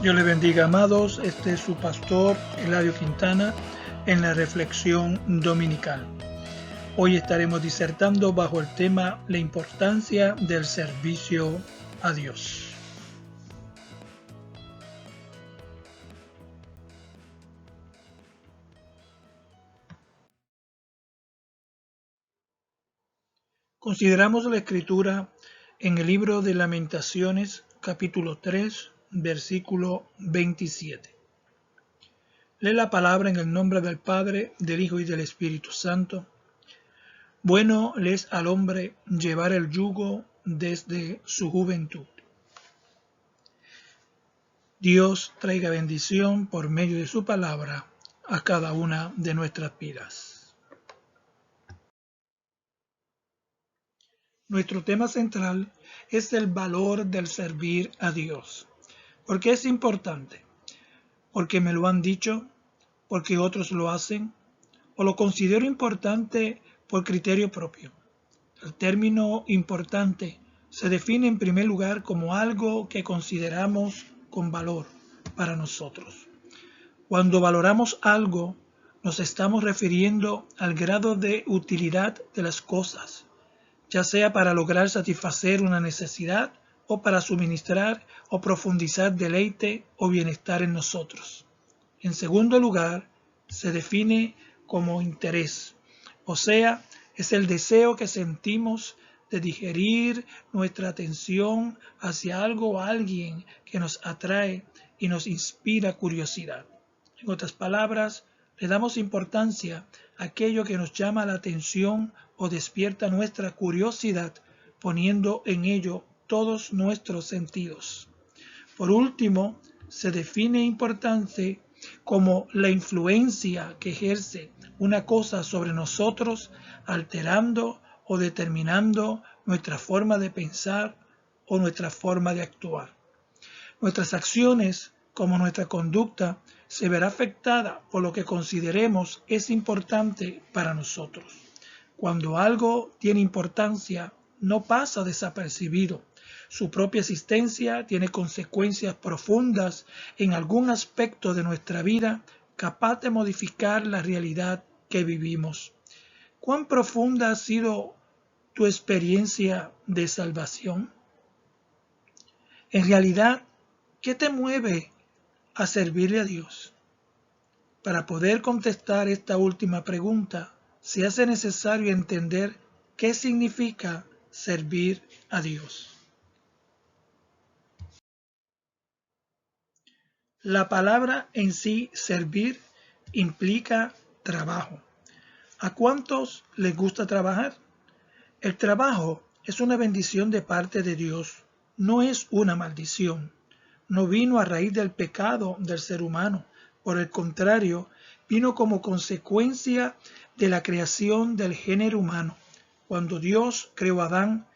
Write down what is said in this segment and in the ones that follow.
Dios le bendiga, amados. Este es su pastor Eladio Quintana en la reflexión dominical. Hoy estaremos disertando bajo el tema la importancia del servicio a Dios. Consideramos la escritura en el libro de Lamentaciones, capítulo 3, versículo 27. Lee la palabra en el nombre del Padre, del Hijo y del Espíritu Santo. Bueno le es al hombre llevar el yugo desde su juventud. Dios traiga bendición por medio de su palabra a cada una de nuestras vidas. Nuestro tema central es el valor del servir a Dios. ¿Por qué es importante? ¿Porque me lo han dicho? ¿Porque otros lo hacen? ¿O lo considero importante por criterio propio? El término importante se define en primer lugar como algo que consideramos con valor para nosotros. Cuando valoramos algo, nos estamos refiriendo al grado de utilidad de las cosas, ya sea para lograr satisfacer una necesidad o para suministrar o profundizar deleite o bienestar en nosotros. En segundo lugar, se define como interés, o sea, es el deseo que sentimos de digerir nuestra atención hacia algo o alguien que nos atrae y nos inspira curiosidad. En otras palabras, le damos importancia a aquello que nos llama la atención o despierta nuestra curiosidad, poniendo en ello todos nuestros sentidos. Por último, se define importante como la influencia que ejerce una cosa sobre nosotros, alterando o determinando nuestra forma de pensar o nuestra forma de actuar. Nuestras acciones, como nuestra conducta, se verá afectada por lo que consideremos es importante para nosotros. Cuando algo tiene importancia, no pasa desapercibido. Su propia existencia tiene consecuencias profundas en algún aspecto de nuestra vida, capaz de modificar la realidad que vivimos. ¿Cuán profunda ha sido tu experiencia de salvación? En realidad, ¿qué te mueve a servirle a Dios? Para poder contestar esta última pregunta, se hace necesario entender qué significa servir a Dios. La palabra en sí, servir, implica trabajo. ¿A cuántos les gusta trabajar? El trabajo es una bendición de parte de Dios, no es una maldición. No vino a raíz del pecado del ser humano. Por el contrario, vino como consecuencia de la creación del género humano. Cuando Dios creó a Adán,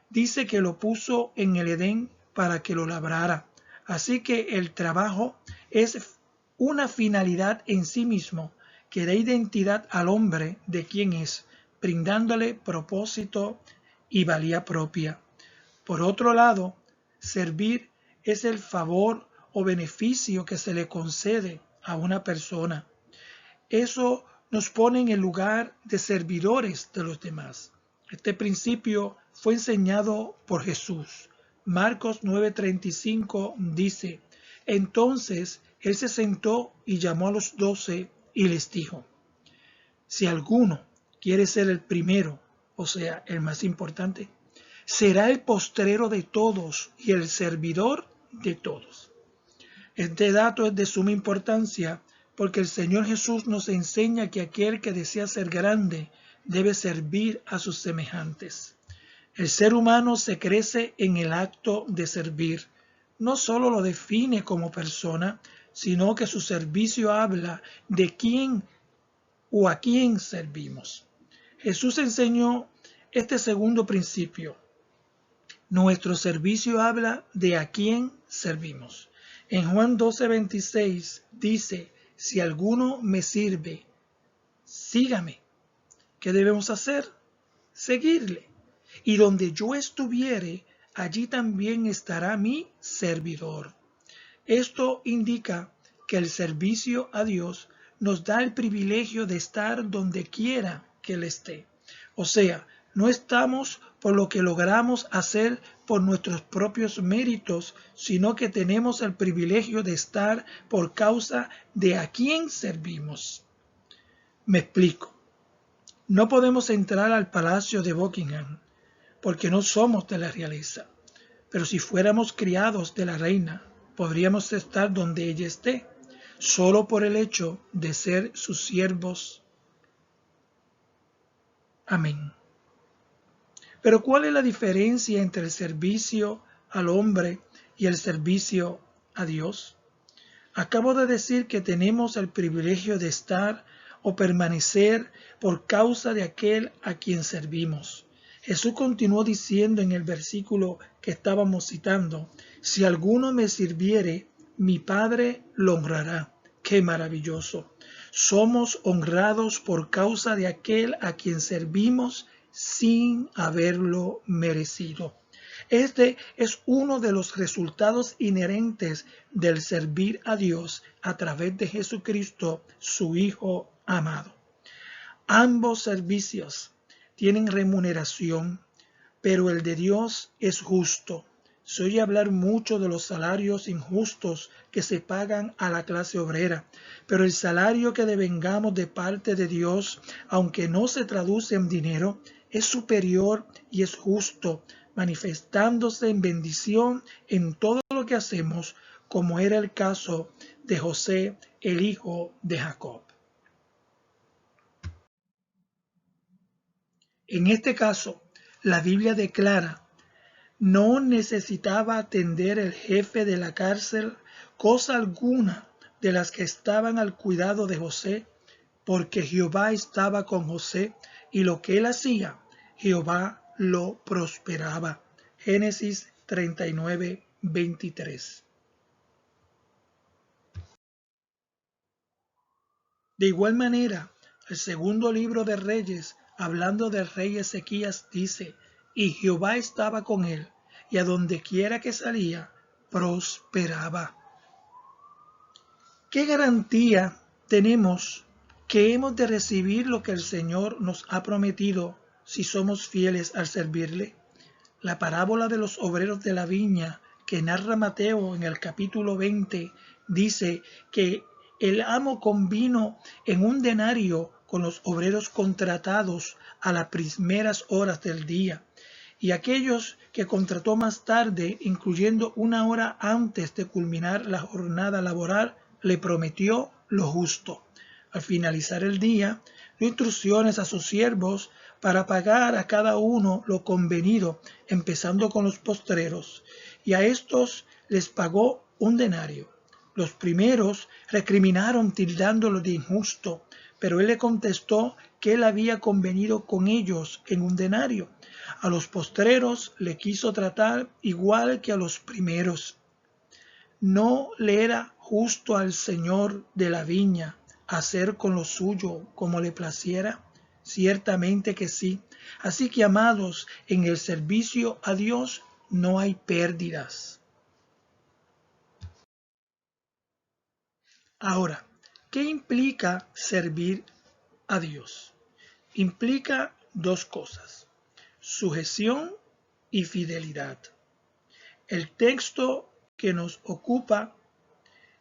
dice que lo puso en el Edén para que lo labrara. Así que el trabajo es una finalidad en sí mismo que da identidad al hombre de quien es, brindándole propósito y valía propia. Por otro lado, servir es el favor o beneficio que se le concede a una persona. Eso nos pone en el lugar de servidores de los demás. Este principio fue enseñado por Jesús. Marcos 9:35 dice: Entonces él se sentó y llamó a los 12 y les dijo: Si alguno quiere ser el primero, o sea, el más importante, será el postrero de todos y el servidor de todos. Este dato es de suma importancia porque el Señor Jesús nos enseña que aquel que desea ser grande debe servir a sus semejantes. El ser humano se crece en el acto de servir. No solo lo define como persona, sino que su servicio habla de quién o a quién servimos. Jesús enseñó este segundo principio. Nuestro servicio habla de a quién servimos. En Juan 12:26 dice: Si alguno me sirve, sígame. ¿Qué debemos hacer? Seguirle. Y donde yo estuviere, allí también estará mi servidor. Esto indica que el servicio a Dios nos da el privilegio de estar donde quiera que Él esté. O sea, no estamos por lo que logramos hacer por nuestros propios méritos, sino que tenemos el privilegio de estar por causa de a quién servimos. Me explico. No podemos entrar al palacio de Buckingham porque no somos de la realeza, pero si fuéramos criados de la reina, podríamos estar donde ella esté, solo por el hecho de ser sus siervos. Amén. Pero ¿cuál es la diferencia entre el servicio al hombre y el servicio a Dios? Acabo de decir que tenemos el privilegio de estar o permanecer por causa de aquel a quien servimos. Jesús continuó diciendo en el versículo que estábamos citando, si alguno me sirviere, mi Padre lo honrará. ¡Qué maravilloso! Somos honrados por causa de aquel a quien servimos sin haberlo merecido. Este es uno de los resultados inherentes del servir a Dios a través de Jesucristo, su Hijo amado. Ambos servicios tienen remuneración, pero el de Dios es justo. Se oye hablar mucho de los salarios injustos que se pagan a la clase obrera, pero el salario que devengamos de parte de Dios, aunque no se traduce en dinero, es superior y es justo, manifestándose en bendición en todo lo que hacemos, como era el caso de José, el hijo de Jacob. En este caso, la Biblia declara, no necesitaba atender el jefe de la cárcel cosa alguna de las que estaban al cuidado de José, porque Jehová estaba con José y lo que él hacía, Jehová lo prosperaba. Génesis 39, 23. De igual manera, el segundo libro de Reyes, hablando del rey Ezequías, dice, y Jehová estaba con él, y a donde quiera que salía, prosperaba. ¿Qué garantía tenemos que hemos de recibir lo que el Señor nos ha prometido si somos fieles al servirle? La parábola de los obreros de la viña que narra Mateo en el capítulo 20 dice que el amo convino en un denario con los obreros contratados a las primeras horas del día, y aquellos que contrató más tarde, incluyendo una hora antes de culminar la jornada laboral, le prometió lo justo. Al finalizar el día, dio instrucciones a sus siervos para pagar a cada uno lo convenido, empezando con los postreros, y a estos les pagó un denario. Los primeros recriminaron tildándolo de injusto, pero él le contestó que él había convenido con ellos en un denario. A los postreros le quiso tratar igual que a los primeros. ¿No le era justo al Señor de la viña hacer con lo suyo como le placiera? Ciertamente que sí. Así que, amados, en el servicio a Dios no hay pérdidas. Ahora, ¿qué implica servir a Dios? Implica dos cosas: sujeción y fidelidad. El texto que nos ocupa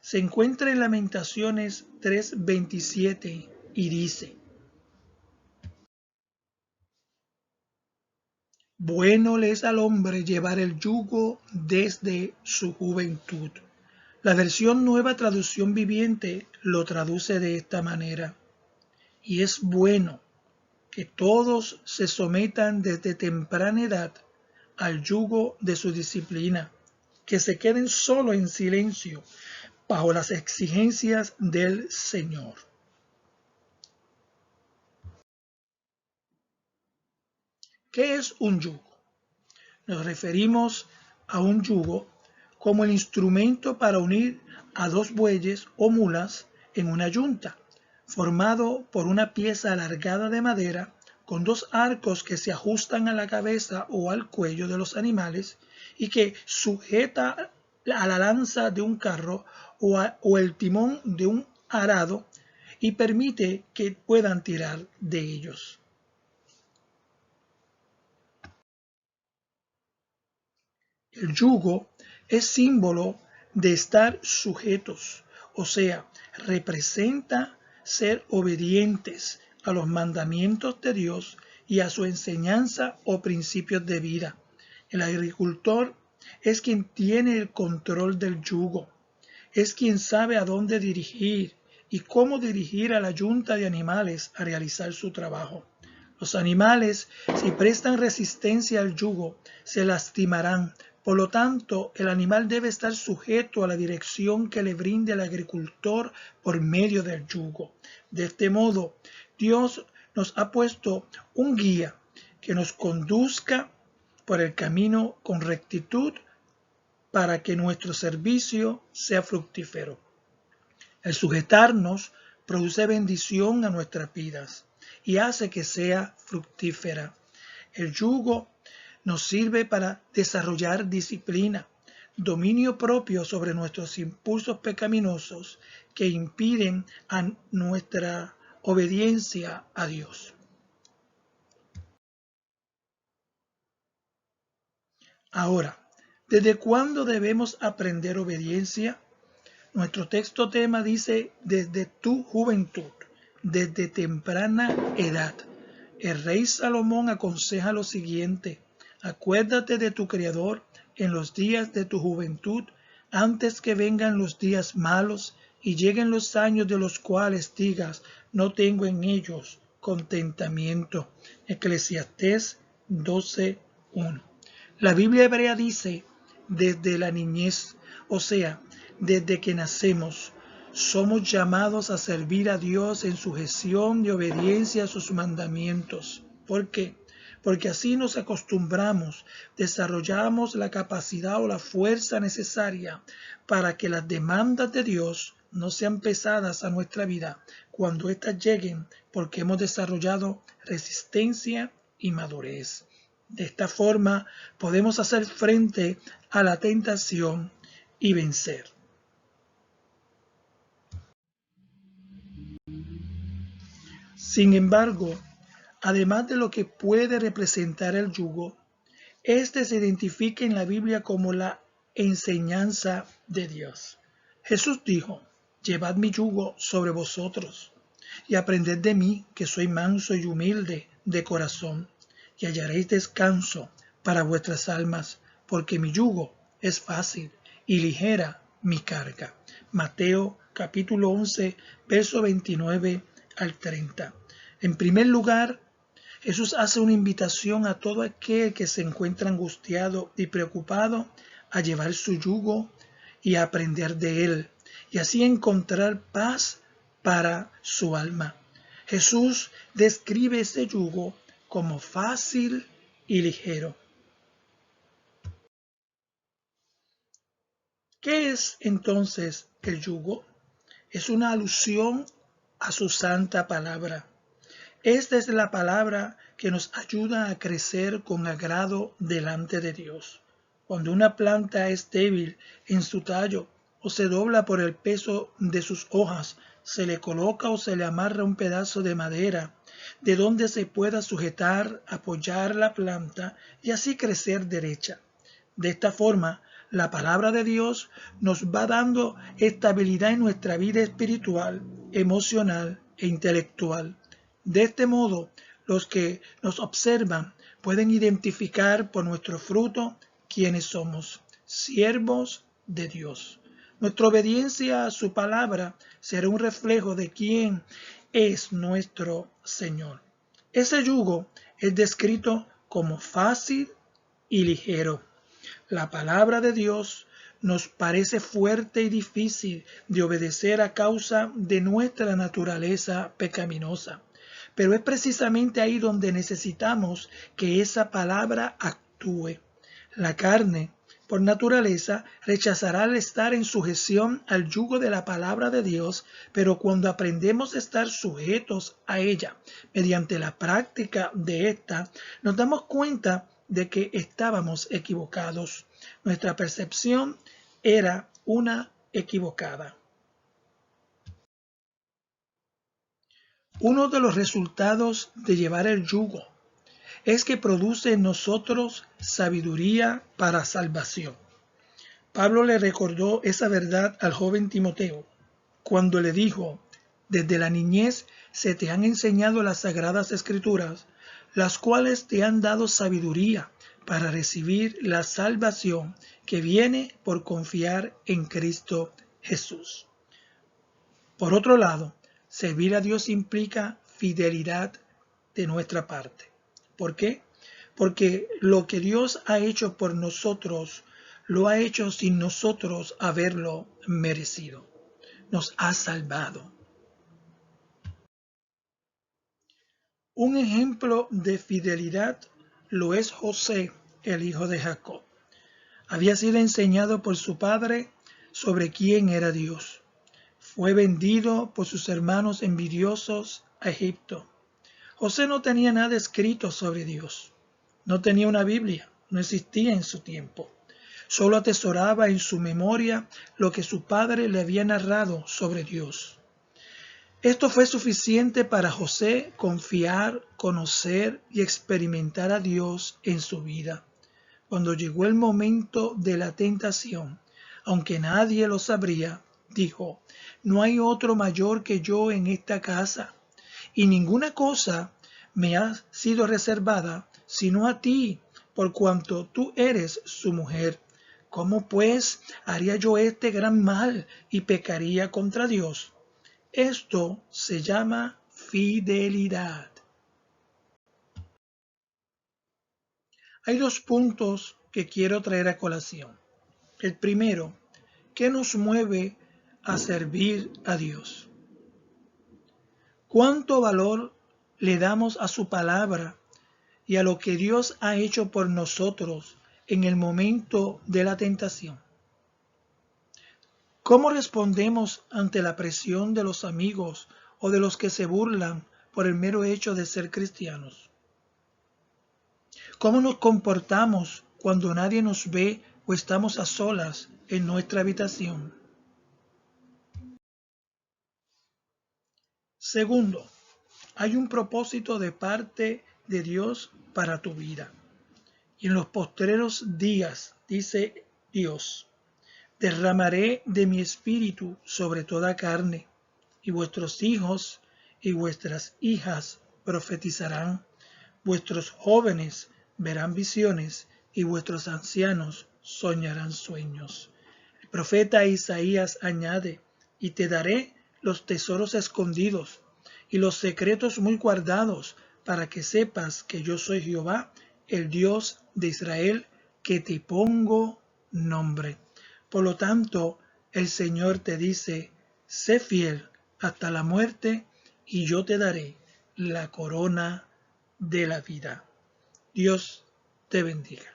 se encuentra en Lamentaciones 3:27 y dice: bueno le es al hombre llevar el yugo desde su juventud. La versión Nueva Traducción Viviente lo traduce de esta manera: y es bueno que todos se sometan desde temprana edad al yugo de su disciplina, que se queden solo en silencio bajo las exigencias del Señor. ¿Qué es un yugo? Nos referimos a un yugo como el instrumento para unir a dos bueyes o mulas en una yunta, formado por una pieza alargada de madera con dos arcos que se ajustan a la cabeza o al cuello de los animales y que sujeta a la lanza de un carro o el timón de un arado y permite que puedan tirar de ellos. El yugo es símbolo de estar sujetos, o sea, representa ser obedientes a los mandamientos de Dios y a su enseñanza o principios de vida. El agricultor es quien tiene el control del yugo, es quien sabe a dónde dirigir y cómo dirigir a la yunta de animales a realizar su trabajo. Los animales, si prestan resistencia al yugo, se lastimarán. Por lo tanto, el animal debe estar sujeto a la dirección que le brinde el agricultor por medio del yugo. De este modo, Dios nos ha puesto un guía que nos conduzca por el camino con rectitud para que nuestro servicio sea fructífero. El sujetarnos produce bendición a nuestras vidas y hace que sea fructífera. El yugo nos sirve para desarrollar disciplina, dominio propio sobre nuestros impulsos pecaminosos que impiden a nuestra obediencia a Dios. Ahora, ¿desde cuándo debemos aprender obediencia? Nuestro texto tema dice desde tu juventud, desde temprana edad. El rey Salomón aconseja lo siguiente: acuérdate de tu Creador en los días de tu juventud, antes que vengan los días malos y lleguen los años de los cuales digas, no tengo en ellos contentamiento. Eclesiastés 12:1. La Biblia hebrea dice desde la niñez, o sea, desde que nacemos, somos llamados a servir a Dios en sujeción y obediencia a sus mandamientos. ¿Por qué? Porque así nos acostumbramos, desarrollamos la capacidad o la fuerza necesaria para que las demandas de Dios no sean pesadas a nuestra vida cuando éstas lleguen, porque hemos desarrollado resistencia y madurez. De esta forma podemos hacer frente a la tentación y vencer. Sin embargo, además de lo que puede representar el yugo, este se identifica en la Biblia como la enseñanza de Dios. Jesús dijo, llevad mi yugo sobre vosotros y aprended de mí, que soy manso y humilde de corazón, y hallaréis descanso para vuestras almas, porque mi yugo es fácil y ligera mi carga. Mateo capítulo 11, verso 29 al 30. En primer lugar, Jesús hace una invitación a todo aquel que se encuentra angustiado y preocupado a llevar su yugo y a aprender de él, y así encontrar paz para su alma. Jesús describe ese yugo como fácil y ligero. ¿Qué es entonces el yugo? Es una alusión a su santa palabra. Esta es la palabra que nos ayuda a crecer con agrado delante de Dios. Cuando una planta es débil en su tallo o se dobla por el peso de sus hojas, se le coloca o se le amarra un pedazo de madera de donde se pueda sujetar, apoyar la planta y así crecer derecha. De esta forma, la palabra de Dios nos va dando estabilidad en nuestra vida espiritual, emocional e intelectual. De este modo, los que nos observan pueden identificar por nuestro fruto quiénes somos, siervos de Dios. Nuestra obediencia a su palabra será un reflejo de quién es nuestro Señor. Ese yugo es descrito como fácil y ligero. La palabra de Dios nos parece fuerte y difícil de obedecer a causa de nuestra naturaleza pecaminosa. Pero es precisamente ahí donde necesitamos que esa palabra actúe. La carne, por naturaleza, rechazará el estar en sujeción al yugo de la palabra de Dios, pero cuando aprendemos a estar sujetos a ella mediante la práctica de esta, nos damos cuenta de que estábamos equivocados. Nuestra percepción era una equivocada. Uno de los resultados de llevar el yugo es que produce en nosotros sabiduría para salvación. Pablo le recordó esa verdad al joven Timoteo cuando le dijo: desde la niñez se te han enseñado las sagradas escrituras, las cuales te han dado sabiduría para recibir la salvación que viene por confiar en Cristo Jesús. Por otro lado, servir a Dios implica fidelidad de nuestra parte. ¿Por qué? Porque lo que Dios ha hecho por nosotros, lo ha hecho sin nosotros haberlo merecido. Nos ha salvado. Un ejemplo de fidelidad lo es José, el hijo de Jacob. Había sido enseñado por su padre sobre quién era Dios. Fue vendido por sus hermanos envidiosos a Egipto. José no tenía nada escrito sobre Dios. No tenía una Biblia, no existía en su tiempo. Solo atesoraba en su memoria lo que su padre le había narrado sobre Dios. Esto fue suficiente para José confiar, conocer y experimentar a Dios en su vida. Cuando llegó el momento de la tentación, aunque nadie lo sabría, dijo: no hay otro mayor que yo en esta casa, y ninguna cosa me ha sido reservada sino a ti, por cuanto tú eres su mujer. ¿Cómo pues haría yo este gran mal y pecaría contra Dios? Esto se llama fidelidad. Hay dos puntos que quiero traer a colación. El primero, ¿qué nos mueve a servir a Dios? ¿Cuánto valor le damos a su palabra y a lo que Dios ha hecho por nosotros en el momento de la tentación? ¿Cómo respondemos ante la presión de los amigos o de los que se burlan por el mero hecho de ser cristianos? ¿Cómo nos comportamos cuando nadie nos ve o estamos a solas en nuestra habitación? Segundo, hay un propósito de parte de Dios para tu vida. Y en los postreros días, dice Dios, derramaré de mi espíritu sobre toda carne, y vuestros hijos y vuestras hijas profetizarán, vuestros jóvenes verán visiones, y vuestros ancianos soñarán sueños. El profeta Isaías añade: y te daré los tesoros escondidos y los secretos muy guardados, para que sepas que yo soy Jehová, el Dios de Israel, que te pongo nombre. Por lo tanto, el Señor te dice: sé fiel hasta la muerte, y yo te daré la corona de la vida. Dios te bendiga.